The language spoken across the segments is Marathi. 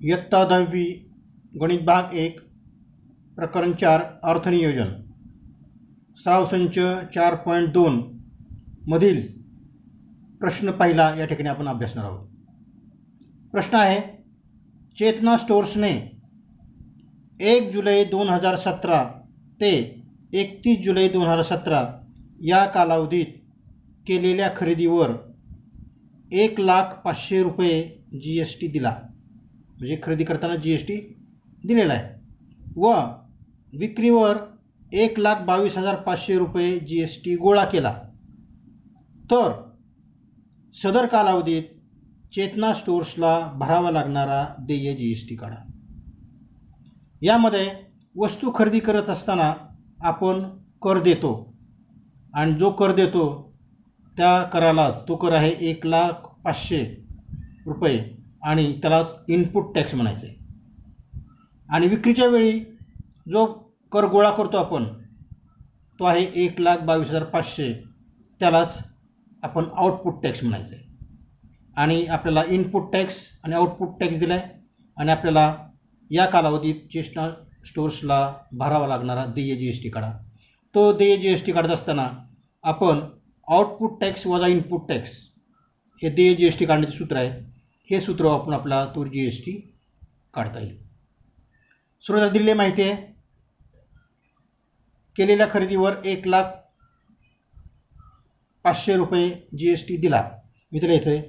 इयत्ता 10वी गणित भाग 1 प्रकरण 4 अर्थनियोजन सराव संच 4.2 मधील प्रश्न पहिला या ठिकाणी आपण अभ्यासणार आहोत. प्रश्न आहे, चेतना स्टोर्सने 1 जुलै 2017 ते 31 जुलै 2017 या कालावधीत केलेल्या खरेदीवर 1,05,000 रुपये GST दिला. म्हणजे खरेदी करताना GST दिलेला आहे व विक्रीवर 1,22,500 रुपये GST गोळा केला, तर सदर कालावधीत चेतना स्टोर्सला भरावा लागणारा देय GST काढा. यामध्ये वस्तू खरेदी करत असताना आपण कर देतो आणि जो कर देतो त्या करालाच तो कर आहे 1,05,000 रुपये आणि त्यालाच इनपुट टॅक्स म्हणायचं आहे. आणि विक्रीच्या वेळी जो कर गोळा करतो आपण तो आहे 1,22,500, त्यालाच आपण आउटपुट टॅक्स म्हणायचं आहे. आणि आपल्याला इनपुट टॅक्स आणि आउटपुट टॅक्स दिला आहे आणि आपल्याला या कालावधीत चेतना स्टोर्सला भरावा लागणारा देय GST काढा. तो देय GST काढत असताना आपण आउटपुट टॅक्स वजा इनपुट टॅक्स हे देय GST काढण्याचे सूत्र आहे. हे सूत्र वापरून आपला तो GST काढता येईल. सुरुवातीला दिलेली माहिती आहे, केलेल्या खरेदीवर 1,05,000 रुपये GST दिला. मी त्याला यायचं आहे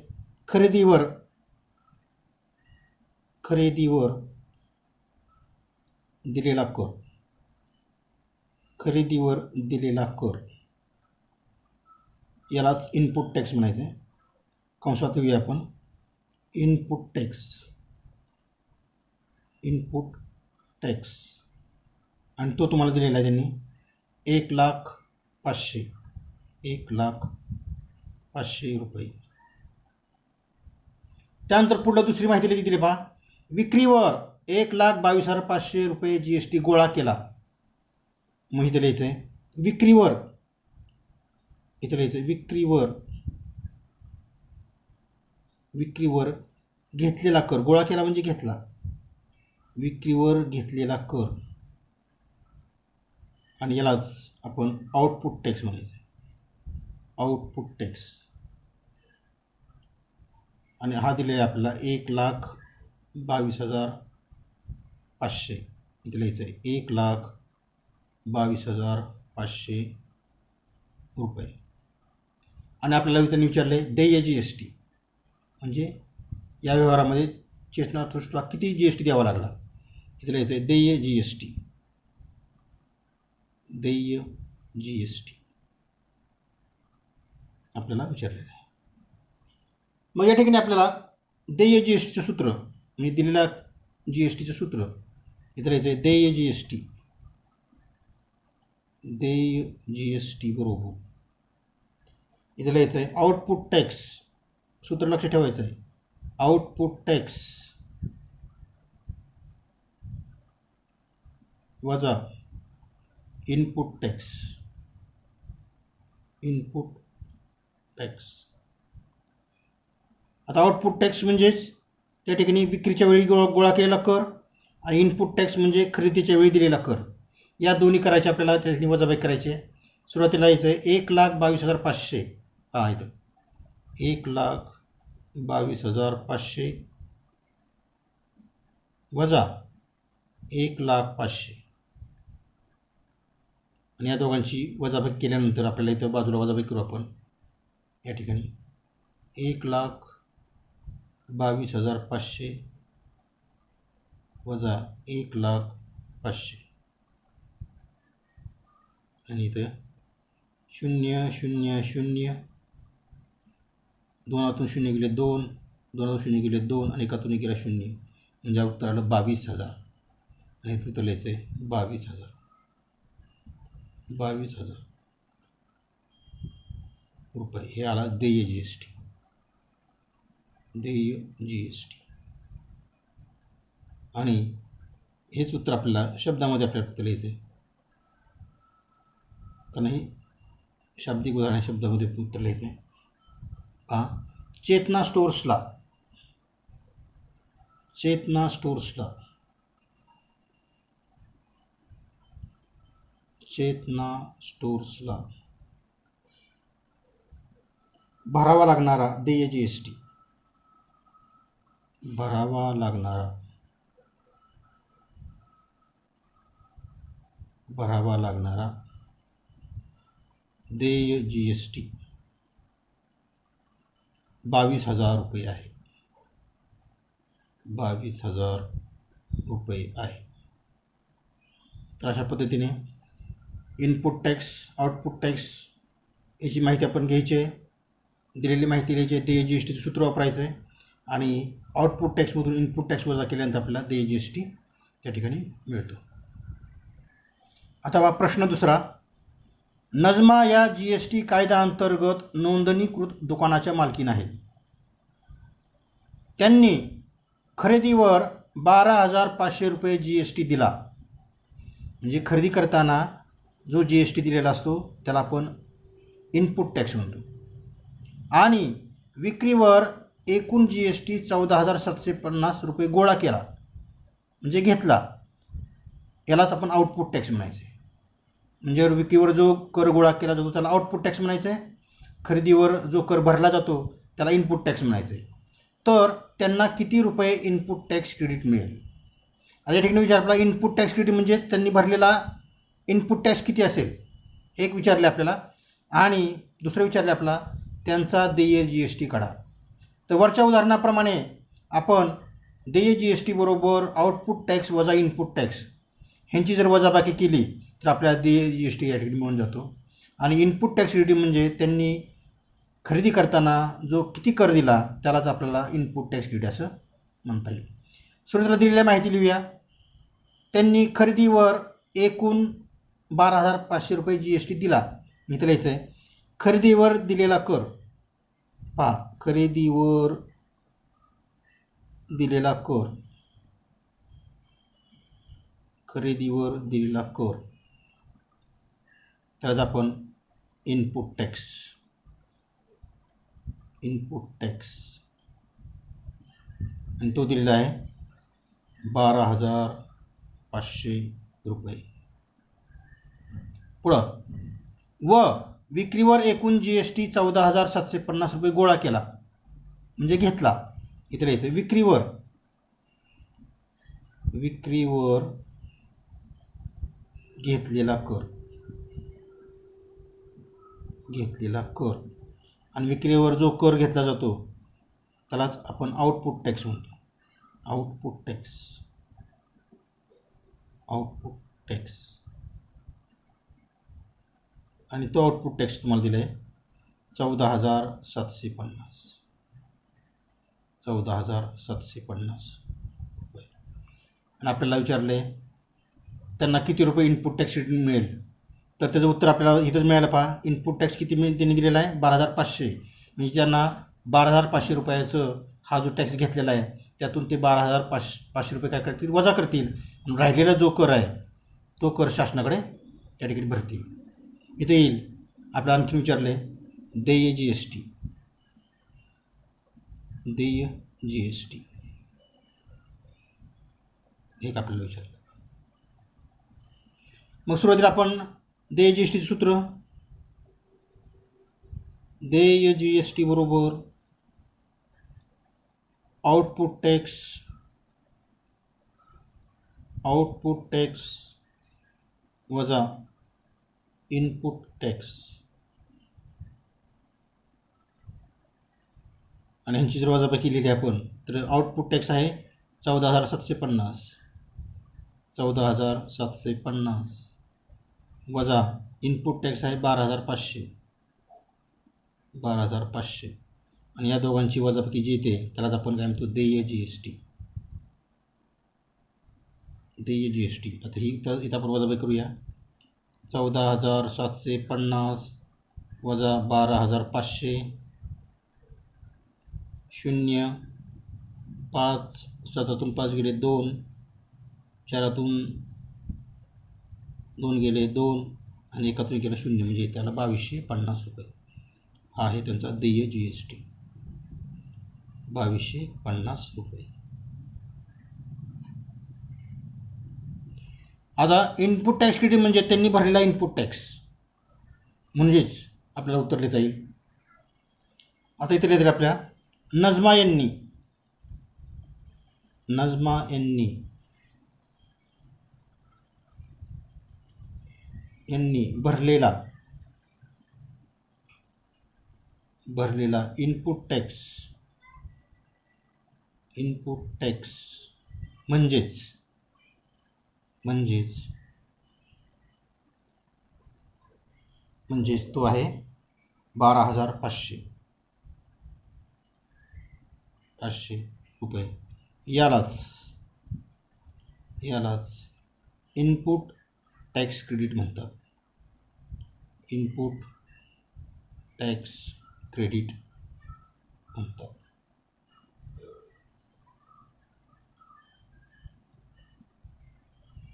खरेदीवर दिलेला कर, खरेदीवर दिलेला कर यालाच इनपुट टॅक्स म्हणायचं आहे. कंसात लिहूया आपण इनपुट टॅक्स आणि तो तुम्हाला दिलेला आहे त्यांनी 1,05,000 रुपये. त्यानंतर पुढलं दुसरी माहिती लिहिली दिली पहा, विक्रीवर 1,22,500 रुपये GST गोळा केला. मग इथे लिहायचं आहे विक्रीवर, इथे लिहायचं आहे विक्रीवर घेतलेला कर, गोळा केला म्हणजे घेतला, विक्रीवर घेतलेला कर आणि यालाच आपण आउटपुट टॅक्स म्हणायचं आहे, आउटपुट टॅक्स. आणि हा दिलेला आहे आपल्याला 1,22,500. इथे लिहायचं आहे 1,22,500 रुपये. आणि आपल्याला इथं विचारलं आहे देय GST म्हणजे या व्यवहारामध्ये चेतना स्टोर्सला किती GST द्यावा लागला. इथे लिहायचं आहे देय GST आपल्याला विचारलेलं आहे. मग या ठिकाणी आपल्याला देय GSTचं सूत्र म्हणजे दिलेल्या GSTचं सूत्र इथे लिहायचं आहे देय GST बरोबर इथे लिहायचं आहे आउटपुट टॅक्स. सूत्र लक्ष ठेवायचं आहे, आउटपुट टॅक्स वजा इनपुट टॅक्स. आता आउटपुट टॅक्स म्हणजेच त्या ठिकाणी विक्रीच्या वेळी गोळा केलेला कर आणि इनपुट टॅक्स म्हणजे खरेदीच्या वेळी दिलेला कर. या दोन्ही करायचे आपल्याला त्या ठिकाणी वजाबाकी करायचे. सुरुवातीला यायचं आहे 1,22,500. हा इथं 1,22,500 वजा 1,05,000 आणि या दोघांची वजाबाकी केल्यानंतर आपल्याला इथं बाजूला वजाबाकी करू आपण. या ठिकाणी 1,22,500 वजा 1,05,000 आणि इथं 0 0 0, 2 0 गेले 2, 2 0 गेले 2 आणि 1 गेला 0 म्हणजे उत्तर आलं 22,000. आणि इथं उत्तर लिहायचं आहे 22,000 रुपये. हे आला देय GST. आणि हेच उत्तर आपल्याला शब्दामध्ये आपल्याला लिहायचं आहे, का नाही शाब्दिक उदाहरण शब्दामध्ये उत्तर लिहायचं आहे. चेतना स्टोर्सला चेतना स्टोर्सला भरावा लागणारा देय GST, भरावा लागणारा देय GST 22,000 रुपये आहे. 22,000 रुपये आहे. तर अशा पद्धतीने इनपुट टॅक्स, आउटपुट टॅक्स याची माहिती आपण घ्यायची आहे. दिलेली माहिती लिहायची आहे. देय GSTचं सूत्र वापरायचं आहे आणि आउटपुट टॅक्समधून इनपुट टॅक्स वजा केल्यानंतर आपल्याला देय GST त्या ठिकाणी मिळतो. आता प्रश्न दुसरा. नजमा या GST कायद्याअंतर्गत नोंदणीकृत दुकानाच्या मालकीण आहेत. त्यांनी खरेदीवर 12,500 रुपये GST दिला. म्हणजे खरेदी करताना जो GST दिलेला असतो त्याला आपण इनपुट टॅक्स म्हणतो. आणि विक्रीवर एकूण GST 14,750 रुपये गोळा केला म्हणजे घेतला, यालाच आपण आउटपुट टॅक्स म्हणायचं आहे. म्हणजे विक्रीवर जो कर गोळा केला जातो त्याला आउटपुट टॅक्स म्हणायचं आहे. खरेदीवर जो कर भरला जातो त्याला इनपुट टॅक्स म्हणायचं आहे. तर त्यांना किती रुपये इनपुट टॅक्स क्रेडिट मिळेल? आता या ठिकाणी विचार इनपुट टॅक्स क्रेडिट म्हणजे त्यांनी भरलेला इनपुट टॅक्स किती असेल एक विचारले आपल्याला, आणि दुसरं विचारले आपला त्यांचा देय GST काढा. तर वरच्या उदाहरणाप्रमाणे आपण देय GST बरोबर आउटपुट टॅक्स वजा इनपुट टॅक्स ह्यांची जर वजाबाकी केली तर आपल्याला देय GST या ठिकाणी मिळून जातो. आणि इनपुट टॅक्स क्रेडिट म्हणजे त्यांनी खरेदी करताना जो किती कर दिला त्यालाच आपल्याला इनपुट टॅक्स क्रेडिट असं म्हणता येईल. सुरुवातीला दिलेल्या माहिती लिहूया. त्यांनी खरेदीवर एकूण 12,500 रुपये GST दिला. मी इथं लिहायचं आहे खरेदीवर दिलेला कर. पहा, खरेदीवर दिलेला कर त्यालाच आपण इनपुट टॅक्स आणि तो दिलेला आहे 12,500 रुपये. पुढं व विक्रीवर एकूण GST 14,750 रुपये गोळा केला म्हणजे घेतला. इथे लिहायचं विक्रीवर घेतलेला कर आणि विक्रीवर जो कर घेतला जातो त्यालाच आपण आउटपुट टॅक्स म्हणतो. आउटपुट टॅक्स आणि तो आउटपुट टॅक्स तुम्हाला दिला आहे 14,750 रुपये. आणि आपल्याला विचारले त्यांना किती रुपये इनपुट टॅक्स मिळेल, तर त्याचं उत्तर आपल्याला इथंच मिळालं. पहा, इनपुट टॅक्स किती त्यांनी दिलेला आहे 12,500. म्हणजे त्यांना 12,500 रुपयाचं हा जो टॅक्स घेतलेला आहे त्यातून ते 12,500 रुपये काय करतील, वजा करतील. आणि राहिलेला जो कर आहे तो कर शासनाकडे त्या ठिकाणी भरतील. इथे येईल आपल्याला आणखी विचारले देय GST एक आपल्याला विचारलं. मग सुरुवातीला आपण देय GSTचं सूत्र. देय GST बरोबर आउटपुट टॅक्स वजा इनपुट टॅक्स. आणि ह्यांची जर वजाबाकी लिहिली आपण तर आउटपुट टॅक्स आहे 14,750 वजा इनपुट टॅक्स आहे 12,500 आणि या दोघांची वजाबाकी जी येते त्यालाच आपण काय म्हणतो देय GST. आता इथं आपण वजाबाकी करूया. 14,750 वजा 12,500 0 5 7 5 गेले 2 4 2 गेले 2 आणि 1 गेलं 0 म्हणजे त्याला 2,250 रुपये हा आहे त्यांचा देय GST. 2,250 रुपये. आता इनपुट टॅक्स क्रेडिट म्हणजे त्यांनी भरलेला इनपुट टॅक्स म्हणजेच आपल्याला उत्तर लिहिता येईल. आता इथे लिहितील आपल्या नजमा यांनी भरलेला इनपुट टॅक्स म्हणजेच तो आहे 12,500 रुपये. यालाच इनपुट टॅक्स क्रेडिट म्हणतात.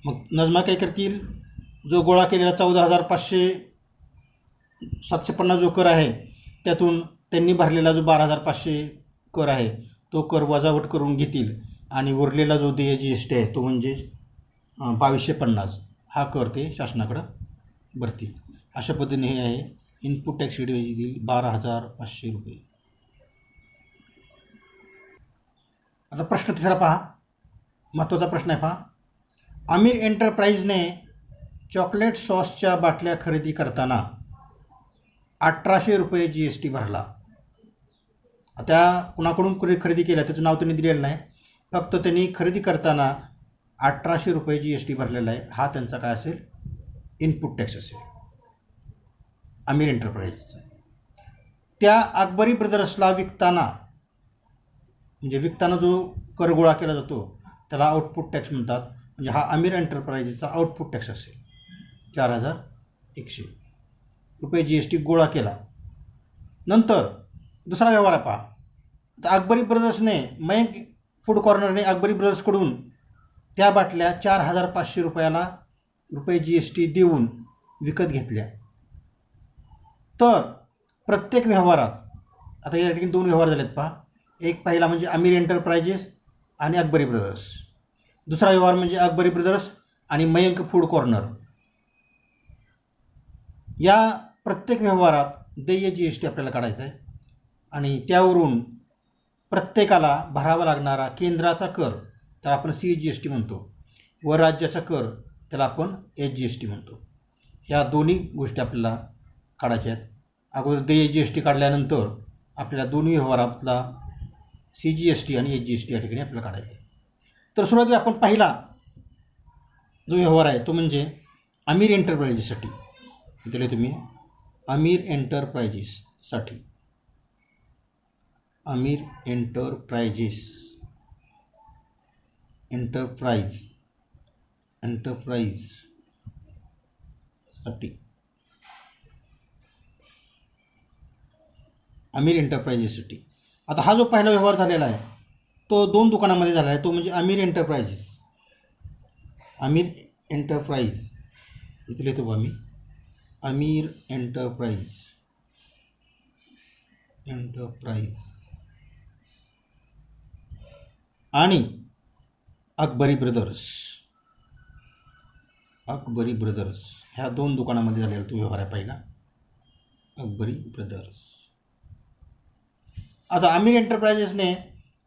मग नजमा काय करतील, जो गोळा केलेला 14,500 जो कर आहे त्यातून त्यांनी भरलेला जो 12,500 कर आहे तो कर वजावट करून घेतील आणि उरलेला जो देय GST आहे तो म्हणजे 2,250 हा कर ते शासनाकडं भरतील. अशा पद्धतीने हे आहे इनपुट टॅक्स क्रेडिट येतील 12,500 रुपये. आता प्रश्न तिसरा पहा, महत्त्वाचा प्रश्न आहे पहा. आमिर एंटरप्राइजने चॉकलेट सॉसच्या बाटल्या खरेदी करताना 1,800 रुपये GST भरला. त्या कुणाकडून खरेदी केल्या त्याचं नाव त्यांनी दिलेलं नाही, फक्त त्यांनी खरेदी करताना 1,800 रुपये GST भरलेला आहे. हा त्यांचा काय असेल, इनपुट टॅक्स असेल आमिर एंटरप्राइजचा. त्या अकबरी ब्रदर्सला विकताना जो कर गोळा केला जातो त्याला आउटपुट टॅक्स म्हणतात. म्हणजे हा आमिर एंटरप्राइजचा आउटपुट टॅक्स असेल. 4,100 रुपये GST गोळा केला. नंतर दुसरा व्यवहार आहे पहा. आता अकबरी ब्रदर्सने मयंक फूड कॉर्नरने अकबरी ब्रदर्सकडून त्या बाटल्या 4,500 रुपये GST देऊन विकत घेतल्या. तर प्रत्येक व्यवहारात आता या ठिकाणी 2 व्यवहार झालेत पहा. एक पहिला म्हणजे आमिर एंटरप्राइजेस आणि अकबरी ब्रदर्स. दुसरा व्यवहार म्हणजे अकबरी ब्रदर्स आणि मयंक फूड कॉर्नर. या प्रत्येक व्यवहारात देय GST आपल्याला काढायचा आहे आणि त्यावरून प्रत्येकाला भरावा लागणारा केंद्राचा कर त्याला आपण CGST म्हणतो व राज्याचा कर त्याला आपण SGST म्हणतो. ह्या दोन्ही गोष्टी आपल्याला काढायच्या आहेत. अगोदर देय GST काढल्यानंतर आपल्याला दोन्ही व्यवहारातला CGST आणि SGST या ठिकाणी आपल्याला काढायचं आहे. तर सुरुवातीला आपण पहिला जो व्यवहार आहे तो म्हणजे आमिर एंटरप्राइजेससाठी. इथे तुम्ही आमिर एंटरप्राइजेससाठी आता हा जो पहिला व्यवहार झालेला आहे तो 2 दुकानामध्ये झाला आहे. तो म्हणजे आमिर एंटरप्राइज इथे लिहितो आम्ही आमिर एंटरप्राइज आणि अकबरी ब्रदर्स ह्या 2 दुकानामध्ये झालेला तो व्यवहार आहे पहिला, अकबरी ब्रदर्स. आता आमिर एंटरप्राइजेसने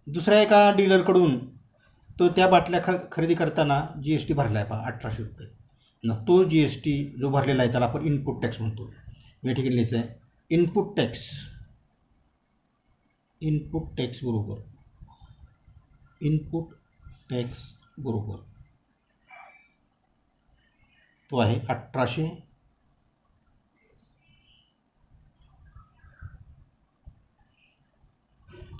दुसऱ्या एका डीलरकडून तो त्या बाटल्या खरेदी करताना GST भरला आहे पहा 1,800 रुपये. न तो GST जो भरलेला आहे त्याला आपण इनपुट टॅक्स म्हणतो. या ठिकाणी लिहायचं आहे इनपुट टॅक्स बरोबर तो आहे 1,800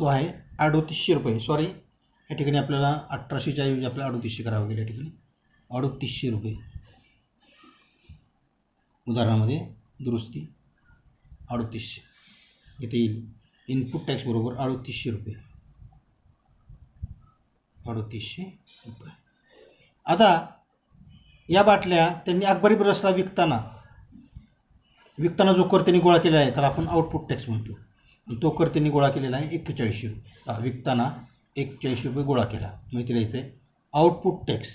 तो आहे 3,800 रुपये. सॉरी, या ठिकाणी आपल्याला 1,800च्या ऐवजी आपल्याला 3,800 करावं लागेल. या ठिकाणी 3,800 रुपये उदाहरणामध्ये दुरुस्ती 3,800 इथे येईल. इनपुट टॅक्स बरोबर 3,800 रुपये. आता या बाटल्या त्यांनी अकबरी ब्रदर्सला विकताना जो कर त्यांनी गोळा केला आहे त्याला आपण आउटपुट टॅक्स म्हणतो. तो कर त्यांनी गोळा केलेला आहे 4100 रुपये. विकताना 4100 रुपये गोळा केला. मग इथे लिहायचं आहे आउटपुट टॅक्स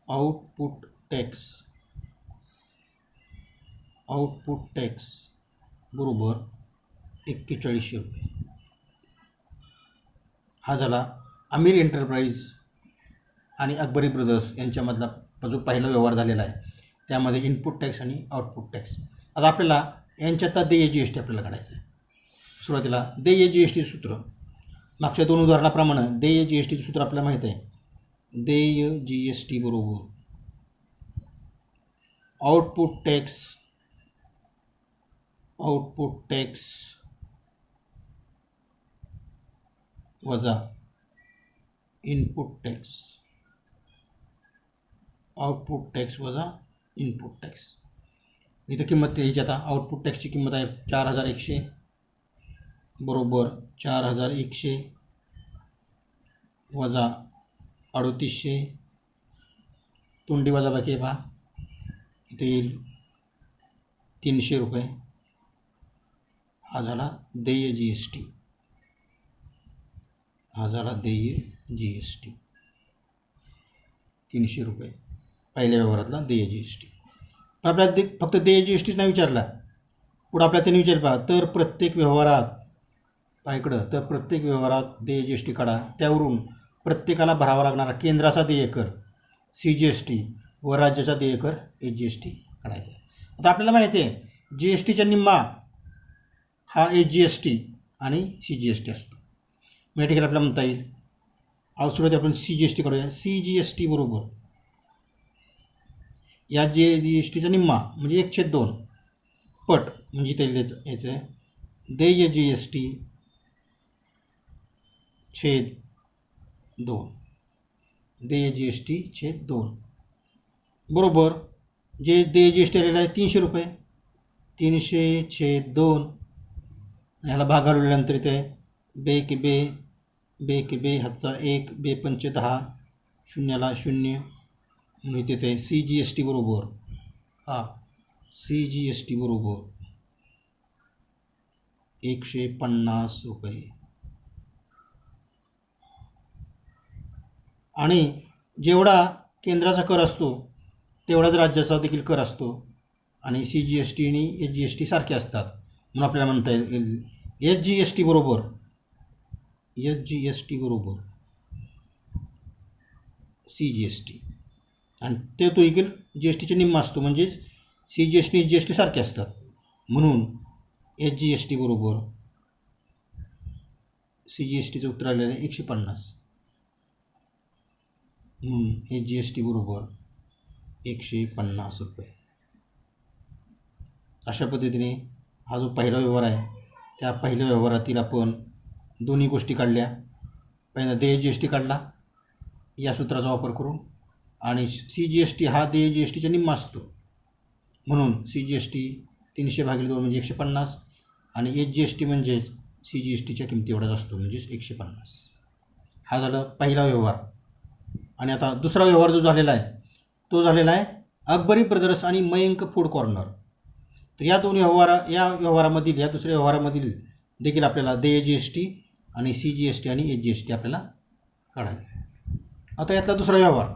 आउटपुट टॅक्स बरोबर 4100 रुपये. हा झाला आमिर एंटरप्राइज आणि अकबरी ब्रदर्स यांच्यामधला जो पहिला व्यवहार झालेला आहे त्यामध्ये इनपुट टॅक्स आणि आउटपुट टॅक्स. आता आपल्याला यांच्यातला देय जी एस टी आपल्याला काढायचं आहे. सुरुवातीला देय जी एस टी सूत्र मागच्या 2 उदाहरणाप्रमाणे देय जी एस टीचं सूत्र आपल्याला माहीत आहे. देय जी एस टी बरोबर आउटपुट टॅक्स वजा इनपुट टॅक्स. इथं किंमत यायची. आता आउटपुट टॅक्सची किंमत आहे 4100 बरोबर 4100 वजा 3800 तोंडी वजाबाकी आहे पहा. इथे येईल 300 रुपये. हा झाला देय जी एस टी. 300 रुपये पहिल्या व्यवहारातला देय जी एस टी. पण आपल्याला फक्त देय जी एस टीच नाही विचारला. पुढं आपल्याला त्यांनी विचार पहा तर प्रत्येक व्यवहारात देय जी एस टी काढा. त्यावरून प्रत्येकाला भरावा लागणारा केंद्राचा देय कर सी जी एस टी व राज्याचा देय कर एच जी एस टी काढायचा. आता आपल्याला माहिती आहे जी एस टीच्या निम्मा हा एच जी एस टी आणि सी जी एस टी असतो. मग या ठिकाणी आपल्याला म्हणता येईल सुरुवाती आपण सी जी एस टी काढूया. सी जी एस टी बरोबर या जी एस टीचा निम्मा म्हणजे 1/2 पट म्हणजे इथे याचं आहे देय जी एस टी छेद 2. देय जी एस टी छेद 2 बरोबर जे देय जी एस टी आलेलं आहे 300 रुपये. 300/2 ह्याला भाग घालवल्यानंतर इथे बे हातचा 1 बे पंचे 10 शून्याला 0 म्हणून इथे सी जी एस टी बरोबर बरोबर 150 रुपये. आणि जेवढा केंद्राचा कर असतो तेवढाच राज्याचा देखील कर असतो आणि सी जी एस टी आणि एच जी एस टी सारखे असतात. म्हणून आपल्याला म्हणता येईल एच जी एस टी बरोबर सी जी एस टी आणि ते तो देखील जी एस टीचे निम्मा असतो. म्हणजे C G S T H G S T सारखे असतात. म्हणून एच जी एस टी बरोबर सी जी एस टीचं उत्तर आलेलं आहे 150. एच जी एस टी बरोबर 150 रुपये. अशा पद्धतीने हा जो पहिला व्यवहार आहे त्या पहिल्या व्यवहारातील आपण दोन्ही गोष्टी काढल्या. पहिल्यांदा देय जी एस टी काढला या सूत्राचा वापर करून आणि सी जी एस टी हा देय जी एस टीचा निम्मा असतो. म्हणून सी जी एस टी 300/2 म्हणजे 150 आणि एच जी एस टी म्हणजेच सी जी एस टीच्या किमती एवढाच असतो म्हणजेच 150. हा झाला पहिला व्यवहार. आणि आता दुसरा व्यवहार जो झालेला आहे तो झालेला आहे अकबरी ब्रदर्स आणि मयंक फूड कॉर्नर. तर या दुसऱ्या व्यवहारामधील देखील आपल्याला देय जी एस टी आणि सी जी एस टी आणि एच जी एस टी आपल्याला काढायचा आहे. आता यातला दुसरा व्यवहार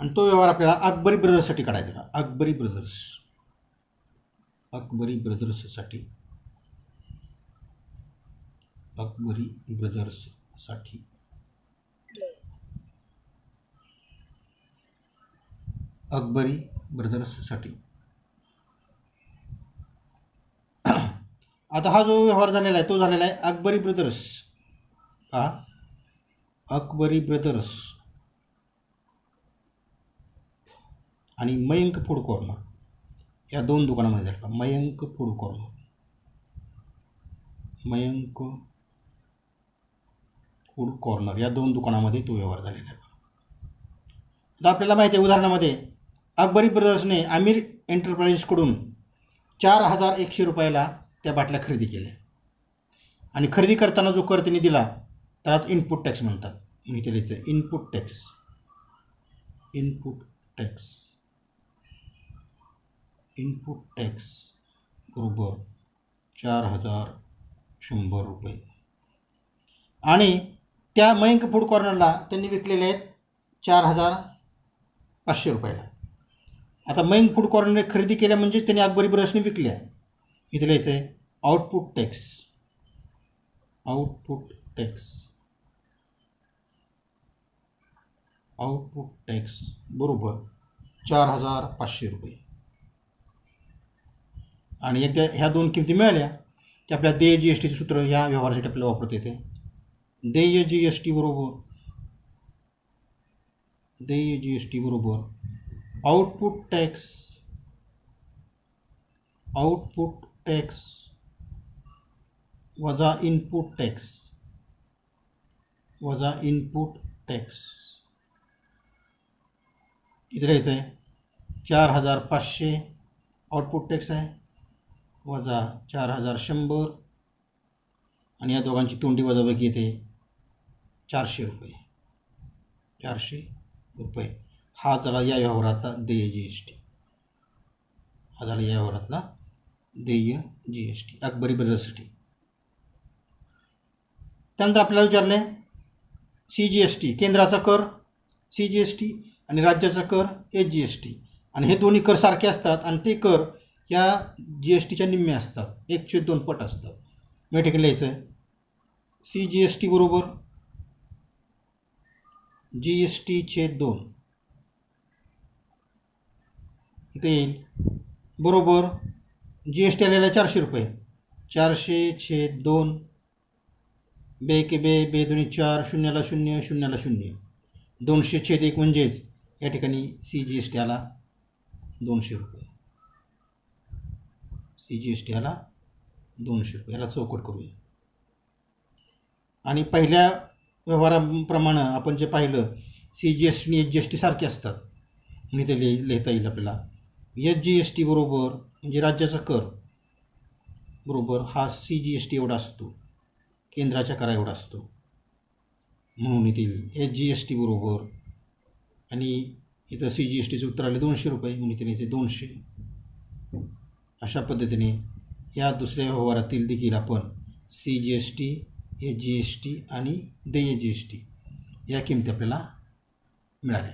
आणि तो व्यवहार आपल्याला अकबरी ब्रदर्ससाठी काढायचा आहे. अकबरी ब्रदर्ससाठी आता हा जो व्यवहार झालेला आहे तो झालेला आहे अकबरी ब्रदर्स आणि मयंक फूड कॉर्नर या 2 दुकानामध्ये झाला. मयंक फूड कॉर्नर या 2 दुकानामध्ये तो व्यवहार झालेला आहे. आता आपल्याला माहिती आहे उदाहरणामध्ये अकबरी ब्रदर्सने आमिर एंटरप्राइजेसकडून 4100 रुपयाला त्या बाटल्या खरेदी केल्या आणि खरेदी करताना जो कर त्यांनी दिला त्यालाच इनपुट टॅक्स म्हणतात. मी इथे लिहायचं इनपुट टॅक्स बरोबर 4100 रुपये. आणि त्या मयंक फूड कॉर्नरला त्यांनी विकलेले आहेत 4000 500 रुपयाला. आता मैंग फूड कॉर्नरने खरेदी केल्या म्हणजेच त्यांनी अकबरी ब्रशने विकल्या. इथे लिहायचं आहे output tax. Output tax. Output tax बरोबर 4,500 रुपये. आणि एकदा ह्या दोन किमती मिळाल्या की आपल्या देय जी एस टीचं सूत्र ह्या व्यवहारासाठी आपल्याला वापरता येते. देय जी एस टी बरोबर आउटपुट टॅक्स वजा इनपुट टॅक्स. इथे लिहायचं आहे 4,500 आउटपुट टॅक्स आहे वजा 4,100 आणि या दोघांची तोंडी वजाबाकी येते 400 रुपये. 400 रुपये हा झाला या व्यवहारातला देय जी एस टी. अकबरी ब्रदर्ससाठी. त्यानंतर आपल्याला विचारले सी जी एस टी केंद्राचा कर सी जी एस टी आणि राज्याचा कर एच जी एस टी. आणि हे दोन्ही कर सारखे असतात आणि ते कर या जी एस टीच्या निम्मे असतात. 1/2 पट असतात. मी ठिकाणी लिहायचं आहे सी जी एस टी बरोबर जी एस टी/2 इथे येईल बरोबर जी एस टी आलेला 400 रुपये. 400/2 बे के बे 2 4 0 0 0 0 200/1 म्हणजेच या ठिकाणी सी जी एस टी आला 200 रुपये. सी जी एस टी आला 200 रुपये. याला चौकट करूया. आणि पहिल्या व्यवहाराप्रमाणे आपण जे पाहिलं सी जी एस टी आणि एच जी एस टी सारखे असतात. आणि ते लिहिता येईल आपल्याला एच जी एस टी बरोबर म्हणजे राज्याचा कर बरोबर हा सी जी एस टी एवढा असतो केंद्राच्या करा एवढा असतो. म्हणून इथे एच जी एस टी बरोबर आणि इथं सी जी एस टीचं उत्तर आले 200 रुपये म्हणून इथे लिहायचे 200. अशा पद्धतीने या दुसऱ्या व्यवहारातील देखील आपण C G S T H G S T आणि देय जी एस टी या किमती आपल्याला मिळाल्या.